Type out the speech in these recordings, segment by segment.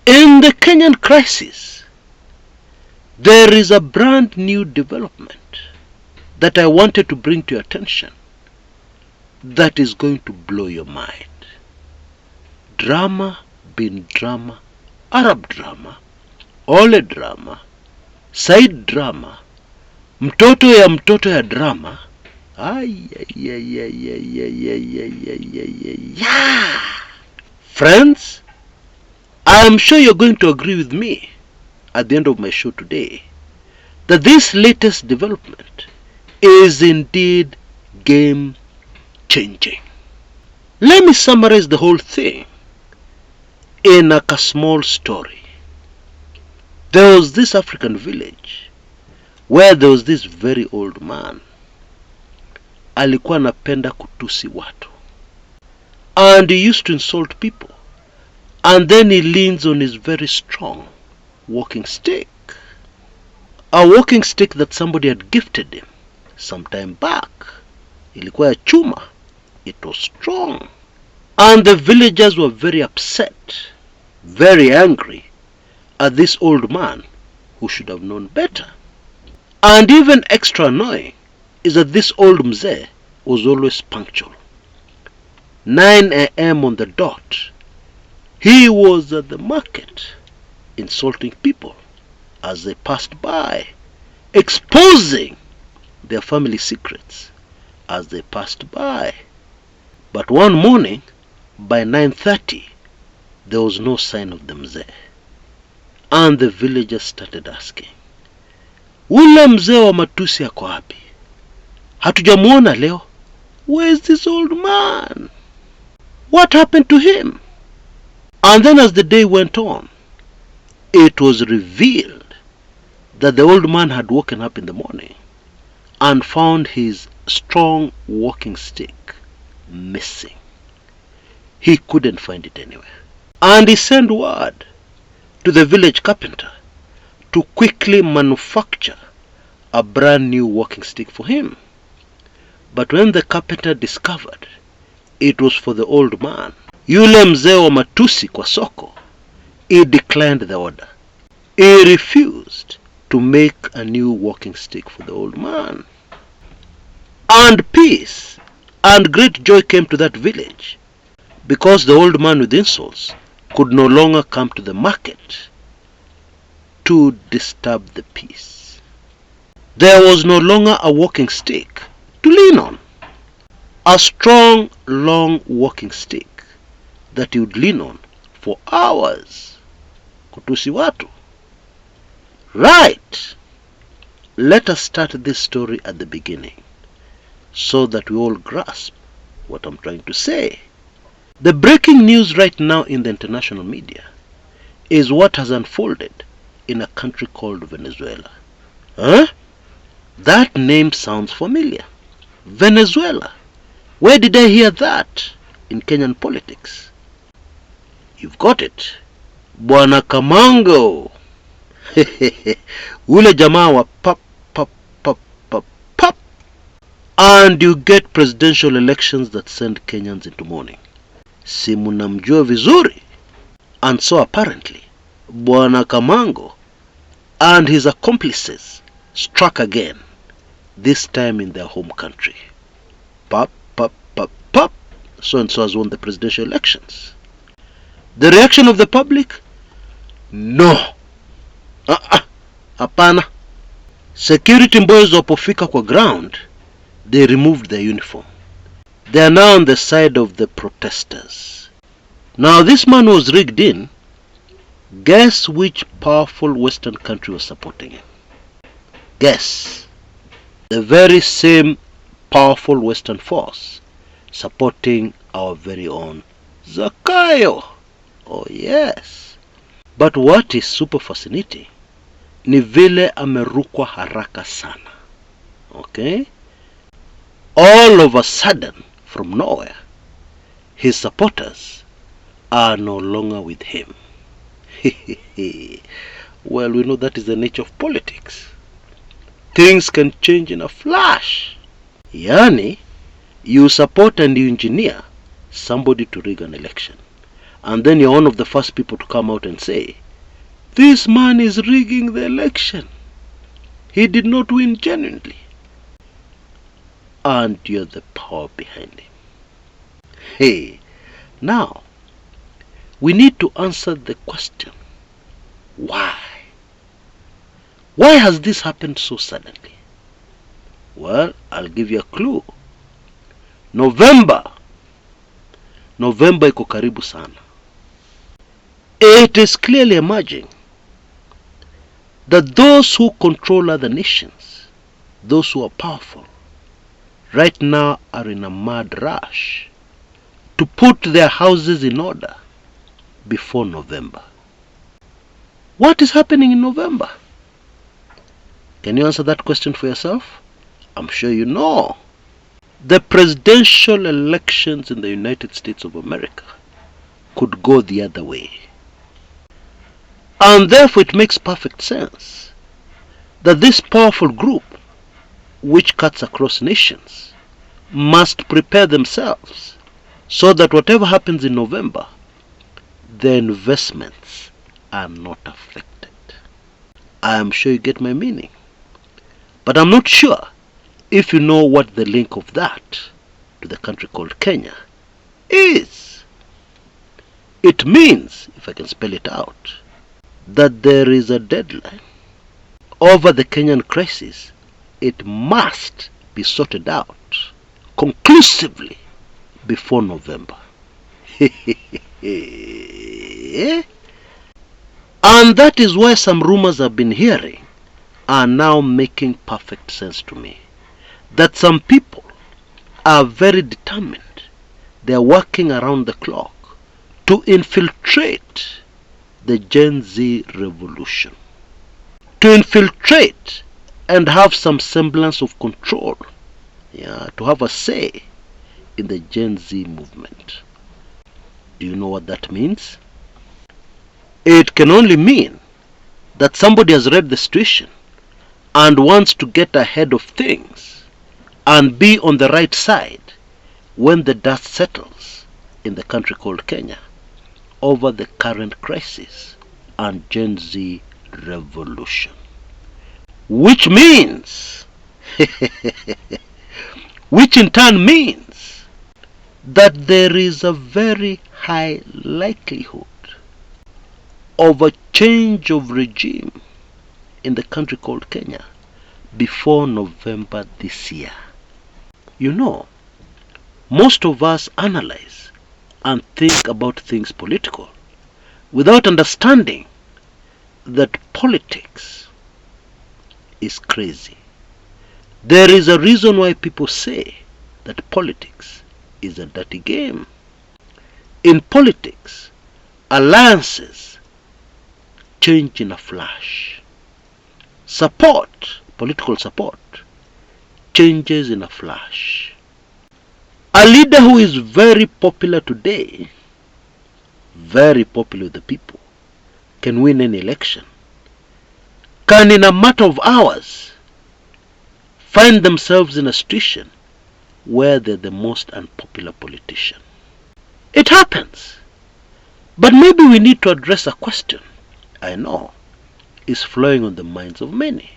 In the Kenyan crisis, there is a brand new development that I wanted to bring to your attention that is going to blow your mind. Drama bin drama, Arab drama, Ole drama, Said drama, mtoto ya drama. Friends, I am sure you're going to agree with me at the end of my show today that this latest development is indeed game changing. Let me summarize the whole thing in a small story. There was this African village where there was this very old man. Alikuwa anapenda kutusi watu, and he used to insult people, and then he leans on his very strong walking stick, a walking stick that somebody had gifted him some time back. Ilikuwa ya chuma. It was strong, and the villagers were very upset, very angry at this old man who should have known better. And even extra annoying is that this old mzee was always punctual. 9 a.m. on the dot, he was at the market insulting people as they passed by, exposing their family secrets as they passed by. But one morning, by 9:30, there was no sign of the mzee. And the villagers started asking, ule mzee wa matusi yako wapi? Hatujamuona leo. Where is this old man? What happened to him? And then as the day went on, it was revealed that the old man had woken up in the morning and found his strong walking stick missing. He couldn't find it anywhere. And he sent word to the village carpenter to quickly manufacture a brand new walking stick for him. But when the carpenter discovered it was for the old man, yule mzee wa matusi kwa soko, he declined the order. He refused to make a new walking stick for the old man. And peace and great joy came to that village, because the old man with insults could no longer come to the market to disturb the peace. There was no longer a walking stick to lean on. A strong, long walking stick that he would lean on for hours. Kutusi watu. Right. Let us start this story at the beginning so that we all grasp what I'm trying to say. The breaking news right now in the international media is what has unfolded in a country called Venezuela. Huh? That name sounds familiar. Venezuela. Where did I hear that? In Kenyan politics. You've got it. Bwana Kamango. Ule jamaa wa pop, pop, pop, pop, pop. And you get presidential elections that send Kenyans into mourning. Si munamjua vizuri. And so apparently, Bwana Kamango and his accomplices struck again, this time in their home country. Pop, pop, pop, pop. So-and-so has won the presidential elections. The reaction of the public? No. Hapana. Security boys wapofika kwa ground, they removed their uniform. They are now on the side of the protesters. Now this man was rigged in. Guess which powerful Western country was supporting him? Guess. The very same powerful Western force supporting our very own Zakayo. Oh yes. But what is super fascinating ni vile amerukwa haraka sana. Okay? All of a sudden, from nowhere, his supporters are no longer with him. Well, we know that is the nature of politics. Things can change in a flash. Yani, you support and you engineer somebody to rig an election. And then you're one of the first people to come out and say, this man is rigging the election. He did not win genuinely. And you're the power behind him. Hey, now, we need to answer the question, why? Why has this happened so suddenly? Well, I'll give you a clue. November iko karibu sana. It is clearly emerging that those who control other nations, those who are powerful, right now are in a mad rush to put their houses in order before November. What is happening in November? Can you answer that question for yourself? I'm sure you know. The presidential elections in the United States of America could go the other way. And therefore it makes perfect sense that this powerful group, which cuts across nations, must prepare themselves so that whatever happens in November, the investments are not affected. I am sure you get my meaning. But I'm not sure if you know what the link of that to the country called Kenya is. It means, if I can spell it out, that there is a deadline over the Kenyan crisis. It must be sorted out conclusively before November. And that is why some rumors I've been hearing are now making perfect sense to me. That some people are very determined. They are working around the clock to infiltrate the Gen Z revolution. To infiltrate and have some semblance of control. To have a say in the Gen Z movement. Do you know what that means? It can only mean that somebody has read the situation and wants to get ahead of things and be on the right side when the dust settles in the country called Kenya over the current crisis and Gen Z revolution. Which means, which in turn means that there is a very high likelihood of a change of regime in the country called Kenya before November this year. You know, most of us analyze and think about things political without understanding that politics is crazy. There is a reason why people say that politics is a dirty game. In politics, alliances change in a flash. Support, political support, changes in a flash. A leader who is very popular today, very popular with the people, can win any election, can in a matter of hours find themselves in a situation where they're the most unpopular politician. It happens. But maybe we need to address a question I know is flowing on the minds of many.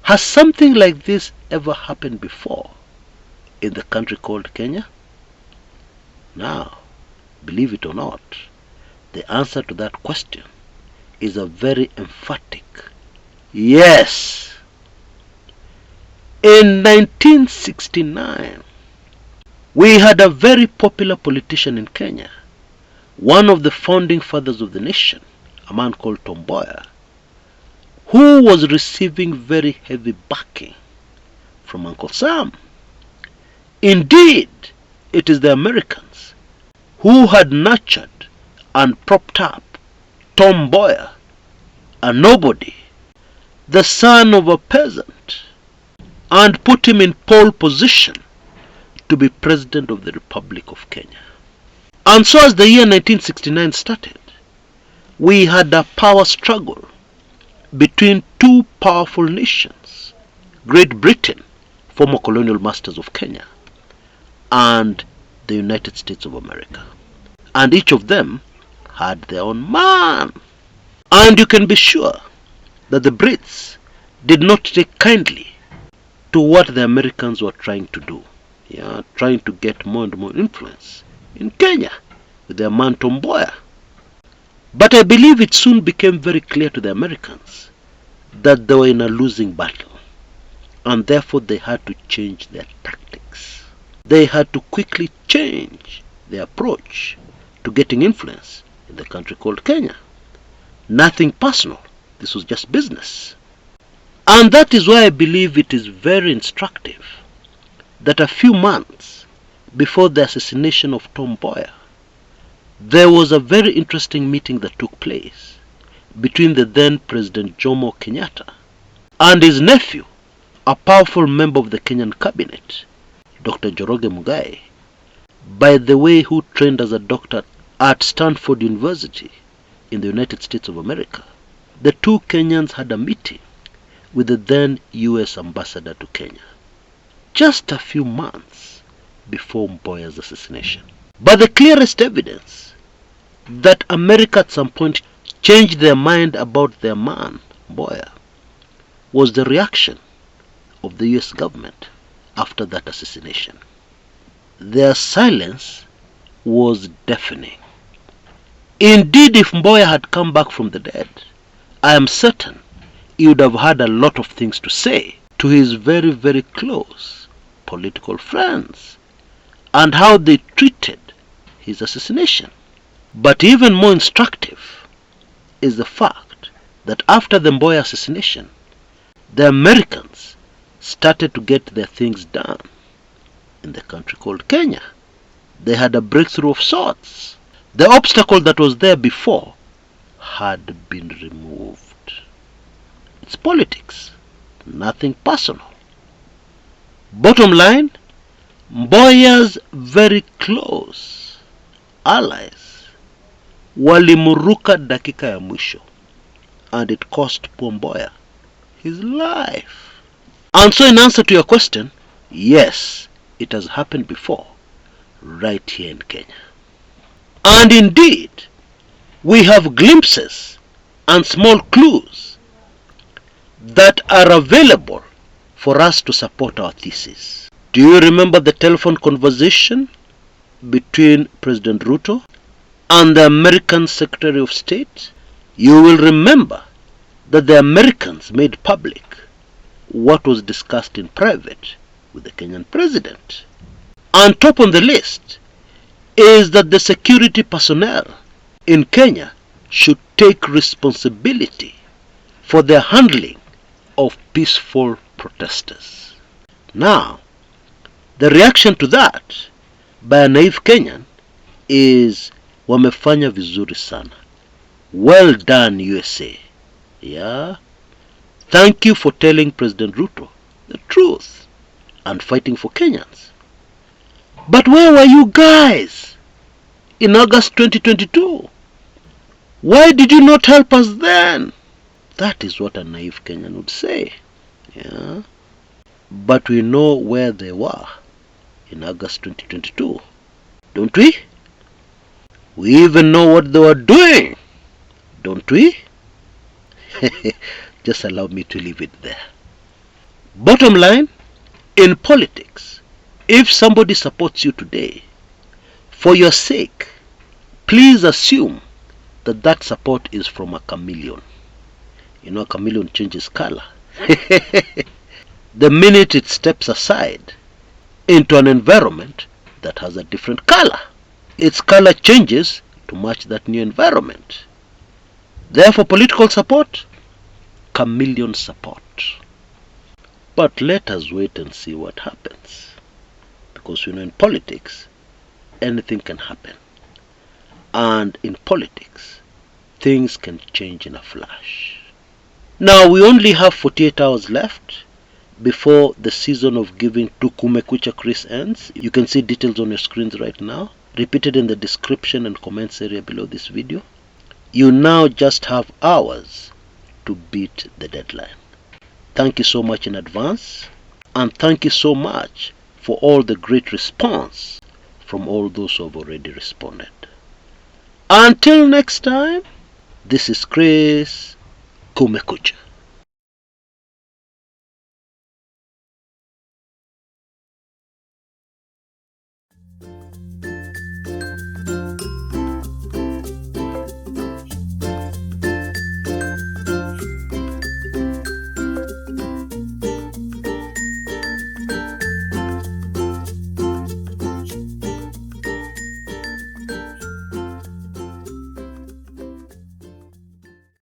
Has something like this ever happened before in the country called Kenya? Now, believe it or not, the answer to that question is a very emphatic yes. In 1969, we had a very popular politician in Kenya, one of the founding fathers of the nation, a man called Tom Mboya, who was receiving very heavy backing from Uncle Sam. Indeed, it is the Americans who had nurtured and propped up Tom Mboya, a nobody, the son of a peasant, and put him in pole position to be president of the Republic of Kenya. And so as the year 1969 started, we had a power struggle between two powerful nations, Great Britain, former colonial masters of Kenya, and the United States of America. and each of them had their own man. And you can be sure that the Brits did not take kindly to what the Americans were trying to do. Trying to get more and more influence in Kenya with their man Tom Mboya. But I believe it soon became very clear to the Americans that they were in a losing battle, and therefore they had to change their tactics. They had to quickly change their approach to getting influence in the country called Kenya. Nothing personal. This was just business. And that is why I believe it is very instructive that a few months before the assassination of Tom Mboya, there was a very interesting meeting that took place between the then President Jomo Kenyatta and his nephew, a powerful member of the Kenyan cabinet, Dr. Njoroge Muigai, by the way, who trained as a doctor at Stanford University in the United States of America. The two Kenyans had a meeting with the then US ambassador to Kenya, just a few months before Mboya's assassination. But the clearest evidence that America at some point changed their mind about their man, Mboya, was the reaction of the US government after that assassination. Their silence was deafening. Indeed, if Mboya had come back from the dead, I am certain he would have had a lot of things to say to his very, very close political friends and how they treated his assassination. But even more instructive is the fact that after the Mboya assassination, the Americans started to get their things done in the country called Kenya. They had a breakthrough of sorts. The obstacle that was there before had been removed. It's politics, nothing personal. Bottom line, Mboya's very close allies walimuruka dakika ya mwisho, and it cost poor Mboya his life. And so in answer to your question, yes, it has happened before, right here in Kenya. And indeed, we have glimpses and small clues that are available for us to support our thesis. Do you remember the telephone conversation between President Ruto and the American Secretary of State? You will remember that the Americans made public what was discussed in private with the Kenyan president. And top on the list is that the security personnel in Kenya should take responsibility for the handling of peaceful protesters. Now, the reaction to that by a naive Kenyan is wamefanya vizuri sana. Well done, USA. Yeah. Thank you for telling President Ruto the truth and fighting for Kenyans. But where were you guys in August 2022? Why did you not help us then? That is what a naive Kenyan would say. Yeah. But we know where they were in August 2022, don't we? We even know what they were doing, don't we? Just allow me to leave it there. Bottom line, in politics, if somebody supports you today, for your sake, please assume that that support is from a chameleon. You know, a chameleon changes color. The minute it steps aside into an environment that has a different color, its color changes to match that new environment. Therefore, political support, chameleon support. But let us wait and see what happens. Because in politics, anything can happen. And in politics, things can change in a flash. Now, we only have 48 hours left before the season of giving to Kumekucha Chris ends. You can see details on your screens right now, repeated in the description and comments area below this video. You now just have hours to beat the deadline. Thank you so much in advance, and thank you so much for all the great response from all those who have already responded. Until next time, this is Chris Kumekucha.